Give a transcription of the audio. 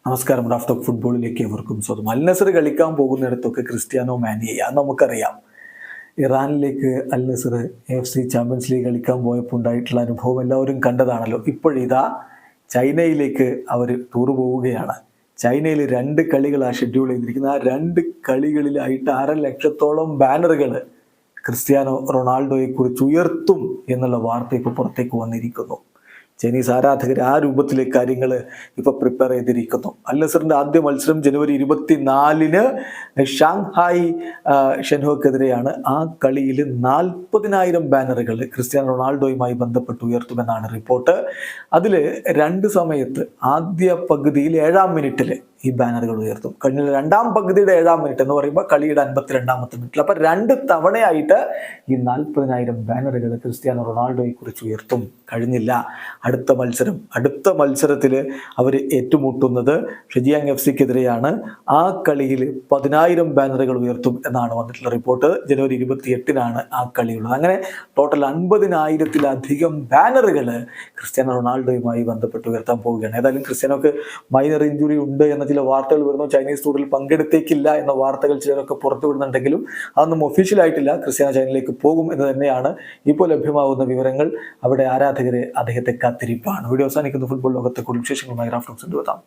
നമസ്കാരം. Raft of ഫുട്ബോളിലേക്ക് എവർക്കും സ്വാഗതം. അൽ നസർ കളിക്കാൻ പോകുന്നിടത്തൊക്കെ ക്രിസ്ത്യാനോ മാനിയെ അത് നമുക്കറിയാം. ഇറാനിലേക്ക് അൽ നസർ AFC ചാമ്പ്യൻസ് ലീഗ് കളിക്കാൻ പോയപ്പോൾ ഉണ്ടായിട്ടുള്ള അനുഭവം എല്ലാവരും കണ്ടതാണല്ലോ. ഇപ്പോഴിതാ ചൈനയിലേക്ക് അവർ ടൂർ പോവുകയാണ്. ചൈനയിൽ 2 കളികളാണ് ഷെഡ്യൂൾ ചെയ്തിരിക്കുന്നത്. ആ 2 കളികളിലായിട്ട് 1.5 ലക്ഷത്തോളം ബാനറുകൾ ക്രിസ്ത്യാനോ റൊണാൾഡോയെ കുറിച്ച് ഉയർത്തും എന്നുള്ള വാർത്ത ഇപ്പോൾ പുറത്തേക്ക് വന്നിരിക്കുന്നു. ചൈനീസ് ആരാധകർ ആ രൂപത്തിലേക്ക് കാര്യങ്ങൾ ഇപ്പോൾ പ്രിപ്പയർ ചെയ്തിരിക്കുന്നു. അൽ നസറിൻ്റെ ആദ്യ മത്സരം ജനുവരി 24-ന് ഷാങ്ഹായ് ഷെൻഹോക്കെതിരെയാണ്. ആ കളിയിൽ 40,000 ബാനറുകൾ ക്രിസ്ത്യാനോ റൊണാൾഡോയുമായി ബന്ധപ്പെട്ട് ഉയർത്തുമെന്നാണ് റിപ്പോർട്ട്. അതിൽ 2 സമയത്ത് ആദ്യ പകുതിയിൽ 7-ാം മിനിറ്റിൽ ഈ ബാനറുകൾ ഉയർത്തും. കഴിഞ്ഞ 2-ാം പകുതിയുടെ 7-ാം മിനിറ്റ് എന്ന് പറയുമ്പോൾ കളിയുടെ 52-ാമത്തെ മിനിറ്റിൽ. അപ്പോൾ 2 തവണയായിട്ട് ഈ 40,000 ബാനറുകൾ ക്രിസ്ത്യാനോ റൊണാൾഡോയെ കുറിച്ച് ഉയർത്തും. കഴിഞ്ഞില്ല. അടുത്ത മത്സരത്തിൽ അവർ ഏറ്റുമുട്ടുന്നത് ഷെജിയാങ് FCക്കെതിരെയാണ്. ആ കളിയിൽ 10,000 ബാനറുകൾ ഉയർത്തും എന്നാണ് വന്നിട്ടുള്ള റിപ്പോർട്ട്. ജനുവരി 28-നാണ് ആ കളിയുള്ളത്. അങ്ങനെ ടോട്ടൽ 50,000-ലധികം ബാനറുകൾ ക്രിസ്ത്യാനോ റൊണാൾഡോയുമായി ബന്ധപ്പെട്ട് ഉയർത്താൻ പോവുകയാണ്. ഏതായാലും ക്രിസ്ത്യാനോക്ക് മൈനർ ഇഞ്ചുറി ഉണ്ട് എന്ന ചില വാർത്തകൾ വരുന്നു. ചൈനീസ് ടൂറിൽ പങ്കെടുത്തേക്കില്ല എന്ന വാർത്തകൾ ചിലരൊക്കെ പുറത്തു വിടുന്നുണ്ടെങ്കിലും അതൊന്നും ഒഫീഷ്യലായിട്ടില്ല. ക്രിസ്ത്യാനോ ചൈനയിലേക്ക് പോകും എന്ന് തന്നെയാണ് ഇപ്പോൾ ലഭ്യമാകുന്ന വിവരങ്ങൾ. അവിടെ ആരാധകരെ അദ്ദേഹത്തെ കാത്തിരിപ്പാണ്. വീഡിയോ അവസാനിക്കുന്ന ഫുട്ബോൾ ലോകത്തെ കൂടുതൽ വിശേഷങ്ങളുമായി റാഫ്റ്റ് ഓഫ് ഫുട്ബോൾ എത്താം.